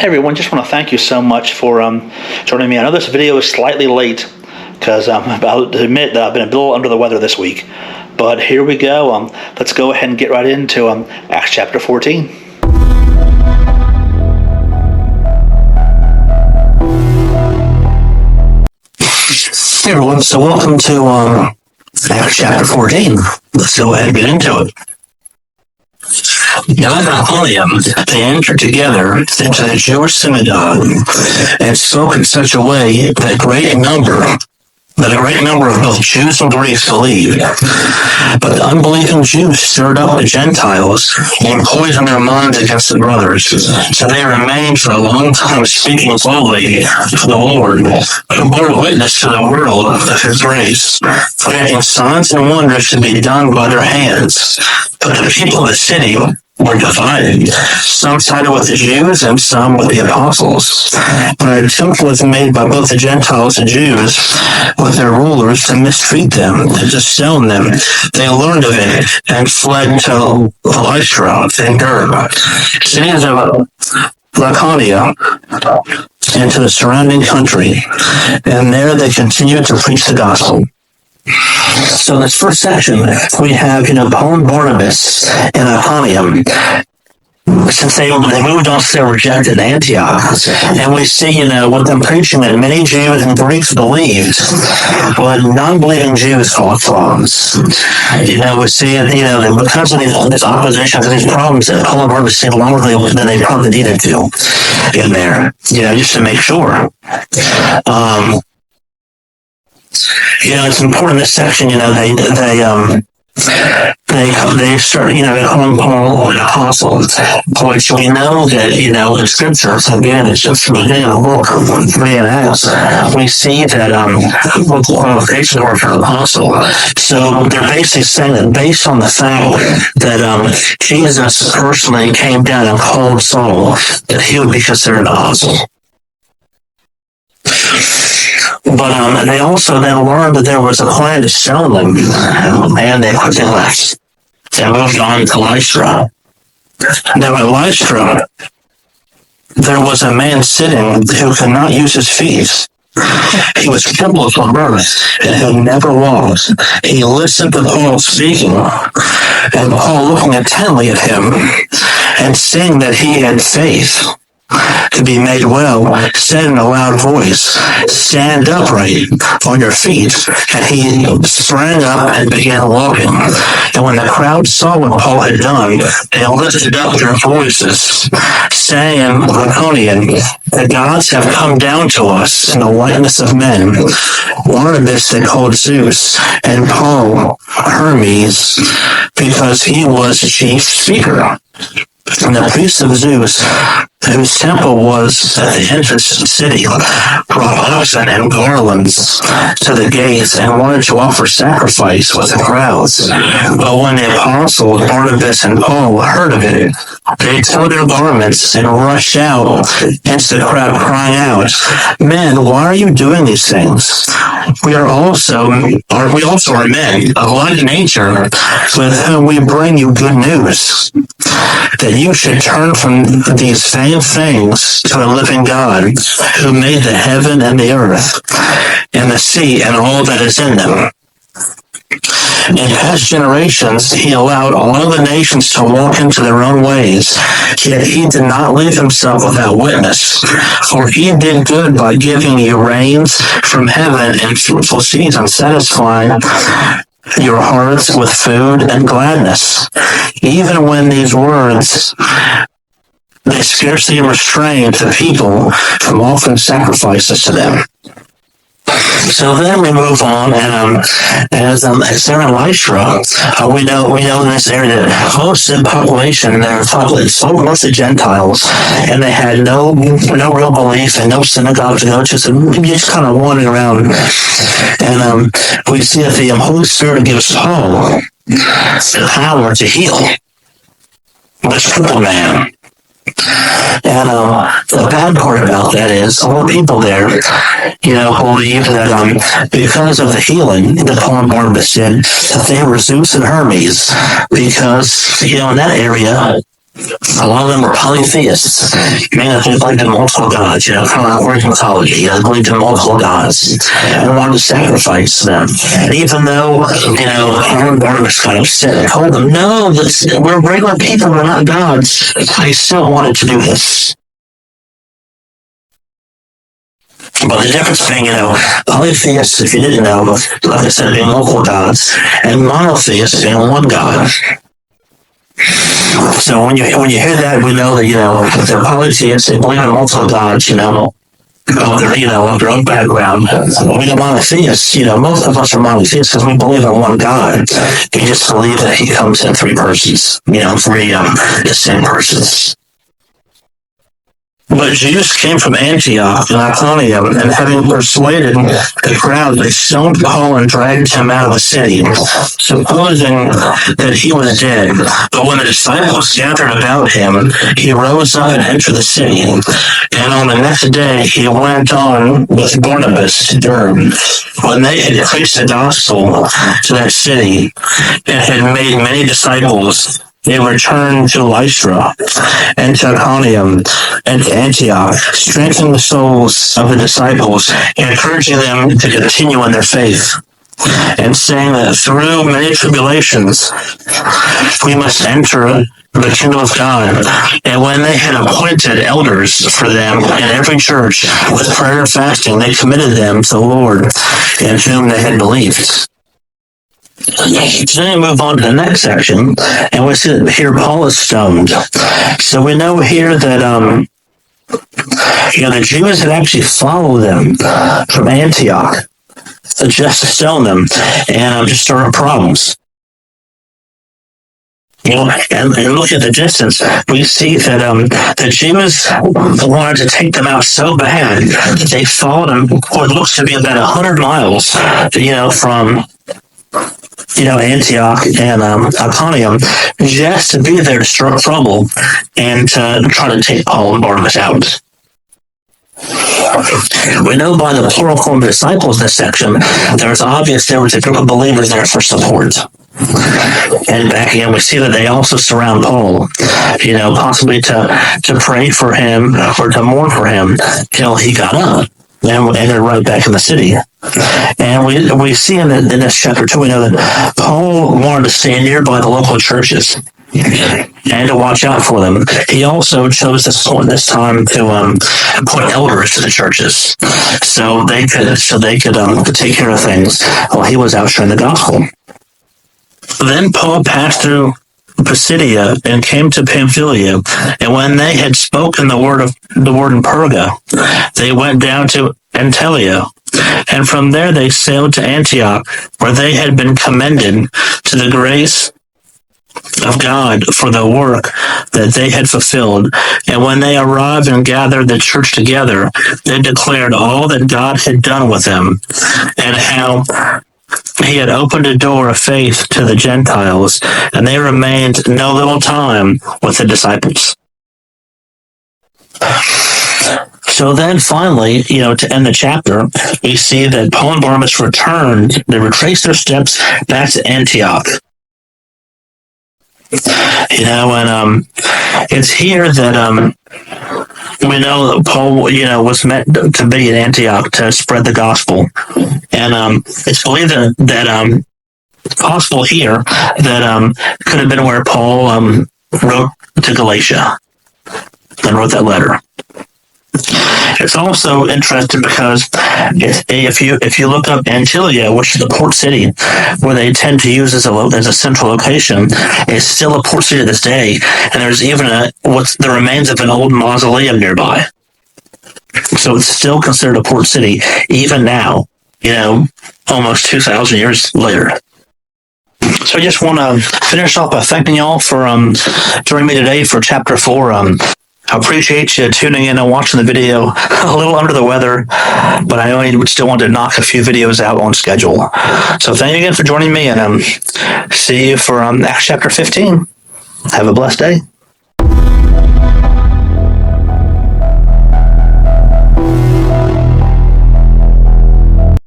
Hey everyone, just want to thank you so much for joining me. I know this video is slightly late because I'm about to admit that I've been a little under the weather this week. But here we go. Let's go ahead and get right into Acts chapter 14. Hey everyone, so welcome to Acts chapter 14. Let's go ahead and get into it. God and Iconium, they entered together into the Jewish synagogue and spoke in such a way that a great number of both Jews and Greeks believed. But the unbelieving Jews stirred up the Gentiles and poisoned their minds against the brothers. So they remained for a long time speaking boldly to the Lord, who bore witness to the world of his grace, granting signs and wonders to be done by their hands. But the people of the city were divided. Some sided with the Jews and some with the apostles. But an attempt was made by both the Gentiles and Jews with their rulers to mistreat them and to stone them. They learned of it and fled to Lystra and Derbe, cities of Lycaonia, and to the surrounding country. And there they continued to preach the gospel. So in this first section, we have, Paul and Barnabas and Iconium. Since they moved on to their rejected Antioch. And we see, with them preaching that many Jews and Greeks believed what non-believing Jews called flaws. We see, because of this opposition to these problems that Paul and Barnabas stayed longer than they probably needed to in there, just to make sure. It's important in this section, they start, calling Paul an apostle, which we know that, in scriptures, again, it's just from the beginning of the book, 3 and Acts, we see that, what the qualifications were for an apostle. So they're basically saying that based on the fact that, Jesus personally came down and called Saul, that he would be considered an apostle. But they also then learned that there was a plan to stone them, and they quickly left. They moved on to Lystra. Now at Lystra, there was a man sitting who could not use his feet. He was crippled from birth and who never walked. He listened to Paul speaking, and Paul looking intently at him, and seeing that he had faith to be made well, said in a loud voice, "Stand upright on your feet." And he sprang up and began walking. And when the crowd saw what Paul had done, they lifted up their voices, saying in Lycaonian, "The gods have come down to us in the likeness of men." Barnabas they called Zeus, and Paul Hermes, because he was chief speaker. And the priests of Zeus, whose temple was at the entrance to the city, brought oxen and garlands to the gates and wanted to offer sacrifice with the crowds. But when the apostles Barnabas and Paul heard of it, they tore their garments and rushed out into the crowd, crying out, "Men, why are you doing these things? We also are men of like nature, with whom we bring you good news, that you should turn from these vain things to a living God, who made the heaven and the earth, and the sea and all that is in them. In past generations, he allowed all the nations to walk into their own ways, yet he did not leave himself without witness. For he did good by giving you rains from heaven and fruitful seasons, satisfying your hearts with food and gladness. Even when these words, they scarcely restrained the people from offering sacrifices to them." So then we move on, and as they're in Lystra, we know in this area that most of the population there spoke mostly Gentiles, and they had no real belief and no synagogue to go to, so just kind of wandering around. And we see that the Holy Spirit gives Paul the power to heal this crippled man. And the bad part about that is all the people there, believe that because of the healing that Paul and Barnabas did, that they were Zeus and Hermes, because, in that area, A lot of them were polytheists, meaning they believed in multiple gods, kind of like Greek mythology. They believed in multiple gods and wanted to sacrifice them. And even though, Barnabas got upset and told them, no, we're regular people, we're not gods, they still wanted to do this. But the difference being, polytheists, if you didn't know, like I said, being multiple gods, and monotheists being one god. So when you hear that, we know that they're polytheists. They believe in multiple gods. Of their own background. We're monotheists. Most of us are monotheists because we believe in one God. We just believe that He comes in three persons. Three distinct persons. But Jews came from Antioch and Iconium, and having persuaded the crowd, they stoned Paul and dragged him out of the city, supposing that he was dead. But when the disciples gathered about him, he rose up and entered the city. And on the next day, he went on with Barnabas to Derbe. When they had preached the gospel to that city and had made many disciples, they returned to Lystra and to Iconium and to Antioch, strengthening the souls of the disciples and encouraging them to continue in their faith, and saying that through many tribulations we must enter the kingdom of God. And when they had appointed elders for them in every church with prayer and fasting, they committed them to the Lord in whom they had believed. So then we move on to the next section, and we see that here Paul is stoned. So we know here that the Jews had actually followed them from Antioch just to stone them and just stir up problems. And look at the distance. We see that the Jews wanted to take them out so bad that they followed them what looks to be about 100 miles, from Antioch and Iconium, just to be there to stir up trouble and to try to take Paul and Barnabas out. We know by the plural form of disciples in this section, there was a group of believers there for support. And back again, we see that they also surround Paul, possibly to pray for him or to mourn for him till he got up and they're right back in the city. And we see in this chapter 2, we know that Paul wanted to stay nearby the local churches and to watch out for them. He also chose this time to appoint elders to the churches, so they could take care of things while he was out sharing the gospel. Then Paul passed through Pisidia and came to Pamphylia, and when they had spoken the word in Perga, they went down to Antalya, and from there they sailed to Antioch, where they had been commended to the grace of God for the work that they had fulfilled. And when they arrived and gathered the church together, they declared all that God had done with them, and how He had opened a door of faith to the Gentiles, and they remained no little time with the disciples. So then finally, to end the chapter, we see that Paul and Barnabas returned. They retraced their steps back to Antioch. And it's here that we know that Paul, was meant to be in Antioch to spread the gospel. And it's believed that possible here that could have been where Paul wrote to Galatia and wrote that letter. It's also interesting because if you look up Antillia, which is the port city where they tend to use as a central location, it's still a port city to this day, and there's even what's the remains of an old mausoleum nearby. So it's still considered a port city even now, almost 2,000 years later. So I just want to finish off by thanking y'all for joining me today for chapter 4. I appreciate you tuning in and watching the video. A little under the weather, but I only still want to knock a few videos out on schedule. So thank you again for joining me, and see you for Acts chapter 15. Have a blessed day.